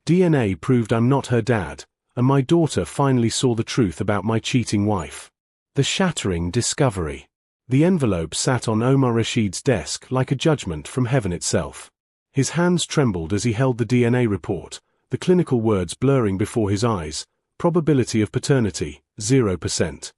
DNA proved I'm not her dad, and my daughter finally saw the truth about my cheating wife. The shattering discovery. The envelope sat on Omar Rashid's desk like a judgment from heaven itself. His hands trembled as he held the DNA report, the clinical words blurring before his eyes. Probability of paternity, 0%.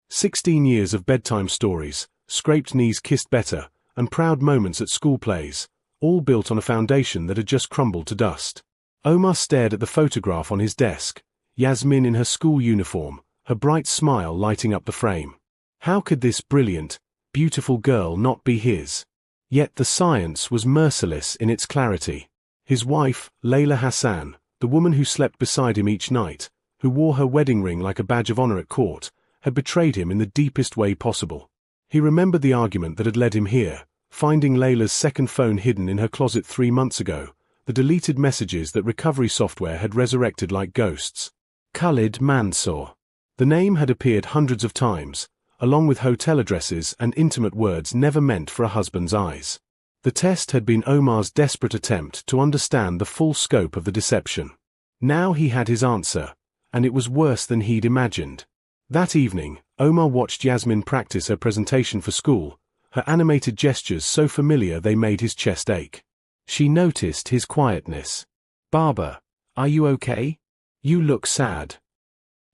16 years of bedtime stories, scraped knees kissed better, and proud moments at school plays, all built on a foundation that had just crumbled to dust. Omar stared at the photograph on his desk, Yasmin in her school uniform, her bright smile lighting up the frame. How could this brilliant, beautiful girl not be his? Yet the science was merciless in its clarity. His wife, Layla Hassan, the woman who slept beside him each night, who wore her wedding ring like a badge of honor at court, had betrayed him in the deepest way possible. He remembered the argument that had led him here, finding Layla's second phone hidden in her closet 3 months ago, the deleted messages that recovery software had resurrected like ghosts. Khalid Mansour. The name had appeared hundreds of times, along with hotel addresses and intimate words never meant for a husband's eyes. The test had been Omar's desperate attempt to understand the full scope of the deception. Now he had his answer, and it was worse than he'd imagined. That evening, Omar watched Yasmin practice her presentation for school, her animated gestures so familiar they made his chest ache. She noticed his quietness. "Baba, are you okay? You look sad."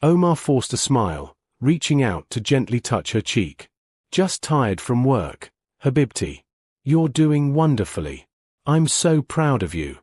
Omar forced a smile, reaching out to gently touch her cheek. "Just tired from work, Habibti. You're doing wonderfully. I'm so proud of you."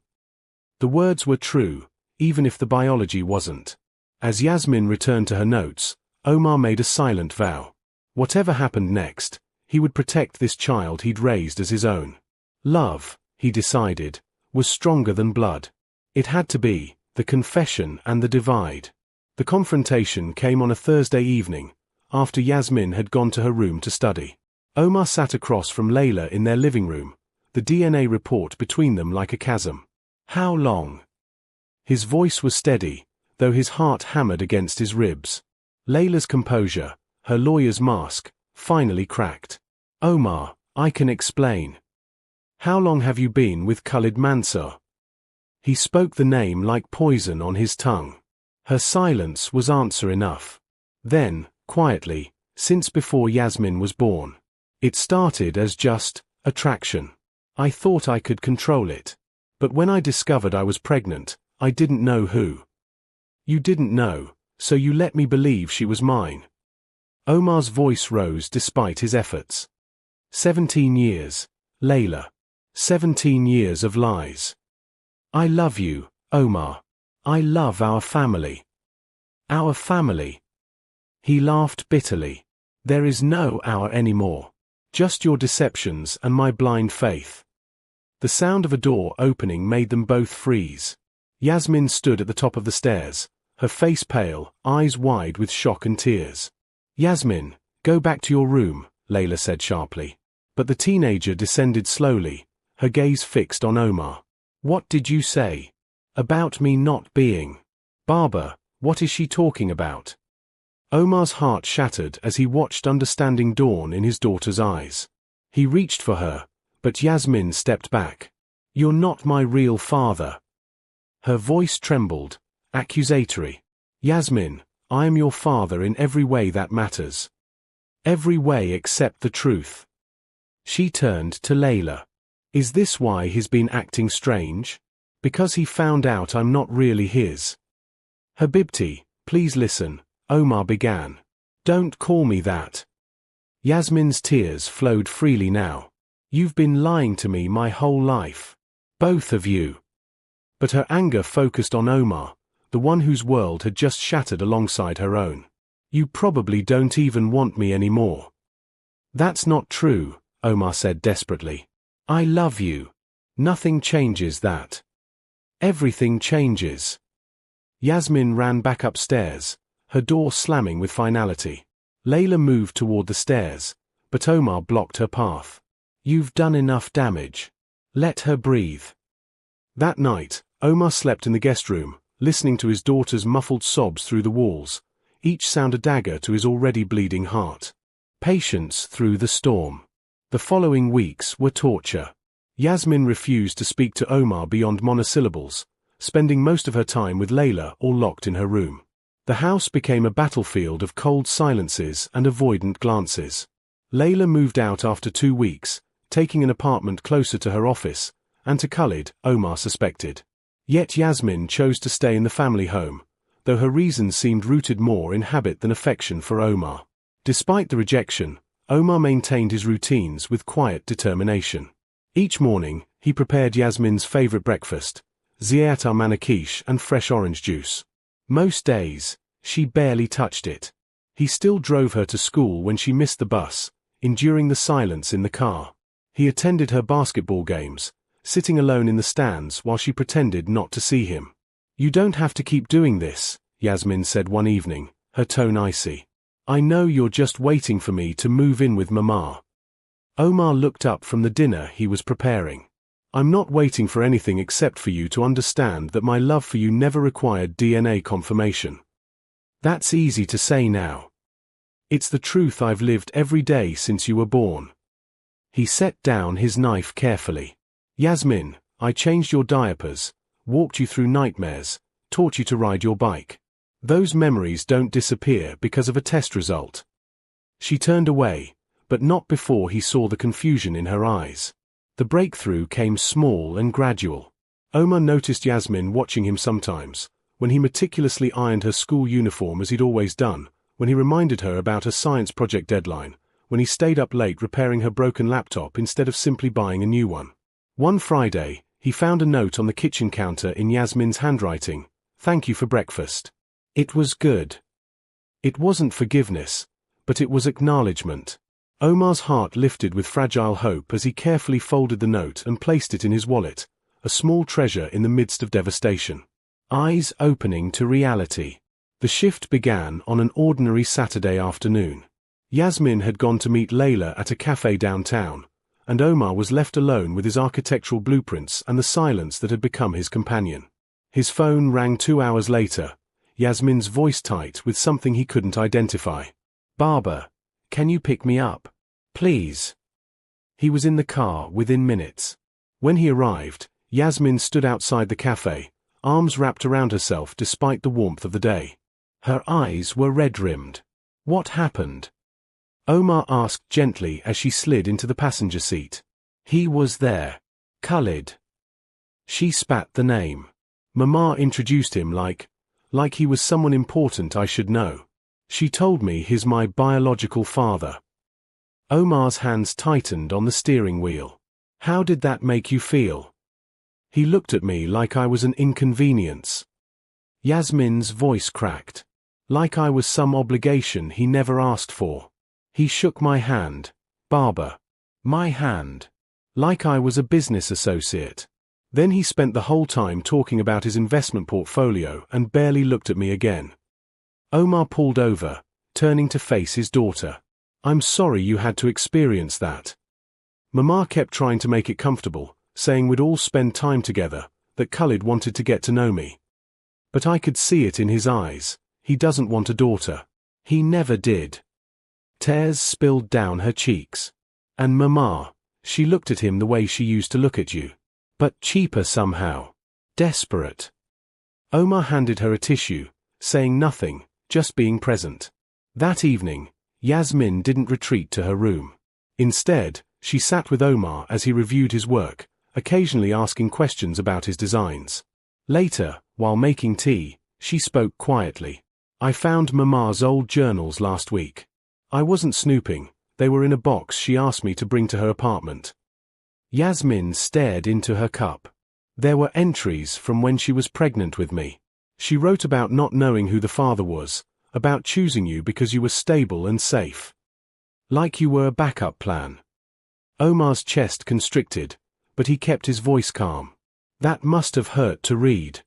The words were true, even if the biology wasn't. As Yasmin returned to her notes, Omar made a silent vow. Whatever happened next, he would protect this child he'd raised as his own. Love, he decided, was stronger than blood. It had to be, the confession and the divide. The confrontation came on a Thursday evening, after Yasmin had gone to her room to study. Omar sat across from Layla in their living room, the DNA report between them like a chasm. "How long?" His voice was steady, though his heart hammered against his ribs. Layla's composure, her lawyer's mask, finally cracked. "Omar, I can explain. How long have you been with Khalid Mansour?" He spoke the name like poison on his tongue. Her silence was answer enough. Then, quietly, since before Yasmin was born. It started as just attraction. I thought I could control it. But when I discovered I was pregnant, I didn't know who. You didn't know, so you let me believe she was mine. Omar's voice rose despite his efforts. 17 years, Layla. 17 years of lies. I love you, Omar. I love our family. Our family. He laughed bitterly. There is no our anymore. Just your deceptions and my blind faith. The sound of a door opening made them both freeze. Yasmin stood at the top of the stairs, her face pale, eyes wide with shock and tears. "Yasmin, go back to your room," Layla said sharply. But the teenager descended slowly, her gaze fixed on Omar. "What did you say? About me not being? Baba, what is she talking about?" Omar's heart shattered as he watched understanding dawn in his daughter's eyes. He reached for her, but Yasmin stepped back. "You're not my real father." Her voice trembled, accusatory. "Yasmin, I am your father in every way that matters. Every way except the truth." She turned to Layla. "Is this why he's been acting strange? Because he found out I'm not really his?" "Habibti, please listen," Omar began. "Don't call me that." Yasmin's tears flowed freely now. "You've been lying to me my whole life. Both of you." But her anger focused on Omar, the one whose world had just shattered alongside her own. "You probably don't even want me anymore." "That's not true," Omar said desperately. "I love you. Nothing changes that. Everything changes." Yasmin ran back upstairs, her door slamming with finality. Layla moved toward the stairs, but Omar blocked her path. "You've done enough damage. Let her breathe." That night, Omar slept in the guest room, listening to his daughter's muffled sobs through the walls, each sound a dagger to his already bleeding heart. Patience through the storm. The following weeks were torture. Yasmin refused to speak to Omar beyond monosyllables, spending most of her time with Layla or locked in her room. The house became a battlefield of cold silences and avoidant glances. Layla moved out after 2 weeks, taking an apartment closer to her office, and to Khalid, Omar suspected. Yet Yasmin chose to stay in the family home, though her reasons seemed rooted more in habit than affection for Omar. Despite the rejection, Omar maintained his routines with quiet determination. Each morning, he prepared Yasmin's favorite breakfast, ziyat al-manakish and fresh orange juice. Most days, she barely touched it. He still drove her to school when she missed the bus, enduring the silence in the car. He attended her basketball games, sitting alone in the stands while she pretended not to see him. "You don't have to keep doing this," Yasmin said one evening, her tone icy. "I know you're just waiting for me to move in with Mama." Omar looked up from the dinner he was preparing. "I'm not waiting for anything except for you to understand that my love for you never required DNA confirmation. That's easy to say now. It's the truth I've lived every day since you were born." He set down his knife carefully. "Yasmin, I changed your diapers, walked you through nightmares, taught you to ride your bike. Those memories don't disappear because of a test result." She turned away, but not before he saw the confusion in her eyes. The breakthrough came small and gradual. Omar noticed Yasmin watching him sometimes, when he meticulously ironed her school uniform as he'd always done, when he reminded her about her science project deadline, when he stayed up late repairing her broken laptop instead of simply buying a new one. One Friday, he found a note on the kitchen counter in Yasmin's handwriting, "Thank you for breakfast." It was good. It wasn't forgiveness, but it was acknowledgement. Omar's heart lifted with fragile hope as he carefully folded the note and placed it in his wallet, a small treasure in the midst of devastation. Eyes opening to reality. The shift began on an ordinary Saturday afternoon. Yasmin had gone to meet Layla at a cafe downtown, and Omar was left alone with his architectural blueprints and the silence that had become his companion. His phone rang 2 hours later, Yasmin's voice tight with something he couldn't identify. "Baba, can you pick me up? Please." He was in the car within minutes. When he arrived, Yasmin stood outside the cafe, arms wrapped around herself despite the warmth of the day. Her eyes were red-rimmed. "What happened?" Omar asked gently as she slid into the passenger seat. "He was there. Khalid." She spat the name. "Mama introduced him like he was someone important I should know. She told me he's my biological father." Omar's hands tightened on the steering wheel. "How did that make you feel?" He looked at me like I was an inconvenience. Yasmin's voice cracked. Like I was some obligation he never asked for. He shook my hand. "Baba." My hand. Like I was a business associate. Then he spent the whole time talking about his investment portfolio and barely looked at me again. Omar pulled over, turning to face his daughter. "I'm sorry you had to experience that." Mama kept trying to make it comfortable, saying we'd all spend time together, that Khalid wanted to get to know me. But I could see it in his eyes. He doesn't want a daughter. He never did. Tears spilled down her cheeks. "And Mama," she looked at him the way she used to look at you. But cheaper somehow. Desperate. Omar handed her a tissue, saying nothing, just being present. That evening, Yasmin didn't retreat to her room. Instead, she sat with Omar as he reviewed his work, occasionally asking questions about his designs. Later, while making tea, she spoke quietly. "I found Mama's old journals last week. I wasn't snooping, they were in a box she asked me to bring to her apartment." Yasmin stared into her cup. There were entries from when she was pregnant with me. She wrote about not knowing who the father was, about choosing you because you were stable and safe. Like you were a backup plan. Omar's chest constricted, but he kept his voice calm. That must have hurt to read.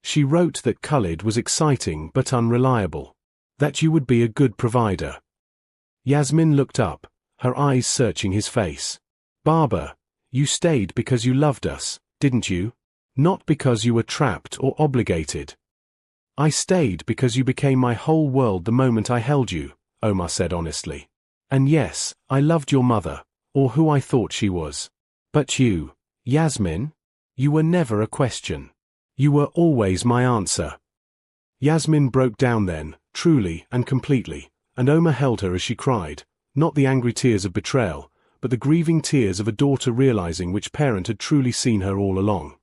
She wrote that Khalid was exciting but unreliable. That you would be a good provider. Yasmin looked up, her eyes searching his face. "Baba, you stayed because you loved us, didn't you? Not because you were trapped or obligated." "I stayed because you became my whole world the moment I held you," Omar said honestly. "And yes, I loved your mother, or who I thought she was. But you, Yasmin? You were never a question. You were always my answer. Yasmin broke down then, truly and completely, and Omar held her as she cried, not the angry tears of betrayal, but the grieving tears of a daughter realizing which parent had truly seen her all along.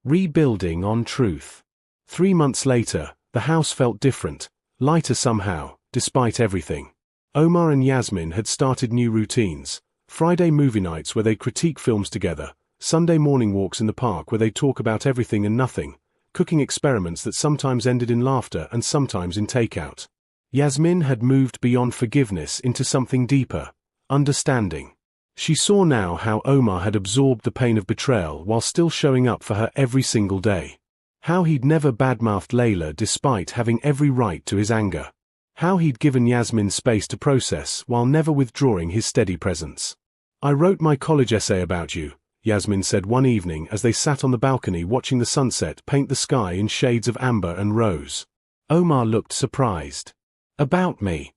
Rebuilding on truth. 3 months later, the house felt different, lighter somehow, despite everything. Omar and Yasmin had started new routines. Friday movie nights where they'd critique films together, Sunday morning walks in the park where they'd talk about everything and nothing, cooking experiments that sometimes ended in laughter and sometimes in takeout. Yasmin had moved beyond forgiveness into something deeper, understanding. She saw now how Omar had absorbed the pain of betrayal while still showing up for her every single day. How he'd never badmouthed Layla despite having every right to his anger. How he'd given Yasmin space to process while never withdrawing his steady presence. I wrote my college essay about you, Yasmin said one evening as they sat on the balcony watching the sunset paint the sky in shades of amber and rose. Omar looked surprised. About me.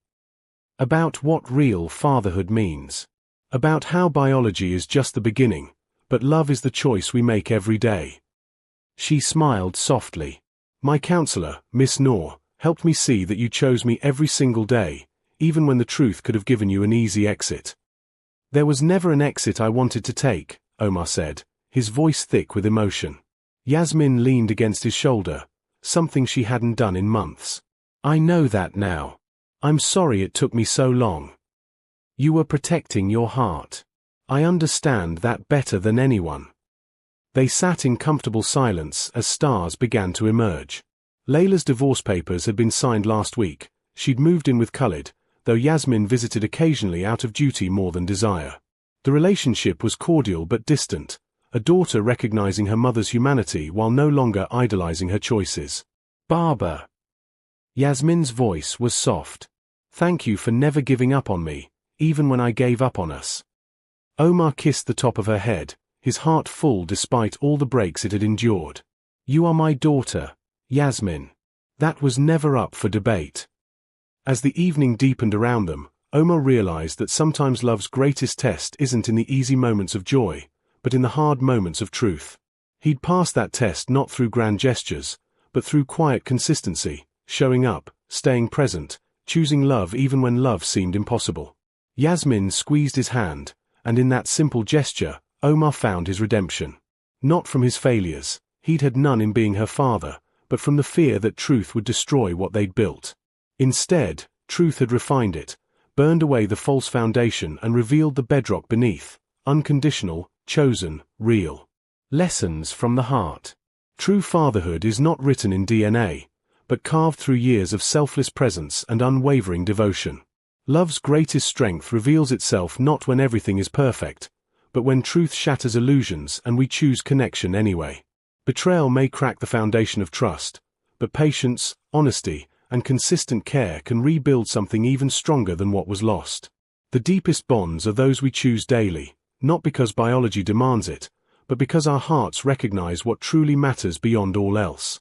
About what real fatherhood means. About how biology is just the beginning, but love is the choice we make every day. She smiled softly. My counselor, Miss Noor, helped me see that you chose me every single day, even when the truth could have given you an easy exit. There was never an exit I wanted to take, Omar said, his voice thick with emotion. Yasmin leaned against his shoulder, something she hadn't done in months. I know that now. I'm sorry it took me so long. You were protecting your heart. I understand that better than anyone. They sat in comfortable silence as stars began to emerge. Layla's divorce papers had been signed last week. She'd moved in with Khalid, though Yasmin visited occasionally out of duty more than desire. The relationship was cordial but distant, a daughter recognizing her mother's humanity while no longer idolizing her choices. Baba. Yasmin's voice was soft. Thank you for never giving up on me, even when I gave up on us. Omar kissed the top of her head, his heart full despite all the breaks it had endured. You are my daughter, Yasmin. That was never up for debate. As the evening deepened around them, Omar realized that sometimes love's greatest test isn't in the easy moments of joy, but in the hard moments of truth. He'd passed that test not through grand gestures, but through quiet consistency, showing up, staying present, choosing love even when love seemed impossible. Yasmin squeezed his hand, and in that simple gesture, Omar found his redemption. Not from his failures, he'd had none in being her father, but from the fear that truth would destroy what they'd built. Instead, truth had refined it, burned away the false foundation and revealed the bedrock beneath, unconditional, chosen, real. Lessons from the heart. True fatherhood is not written in DNA, but carved through years of selfless presence and unwavering devotion. Love's greatest strength reveals itself not when everything is perfect, but when truth shatters illusions and we choose connection anyway. Betrayal may crack the foundation of trust, but patience, honesty, and consistent care can rebuild something even stronger than what was lost. The deepest bonds are those we choose daily, not because biology demands it, but because our hearts recognize what truly matters beyond all else.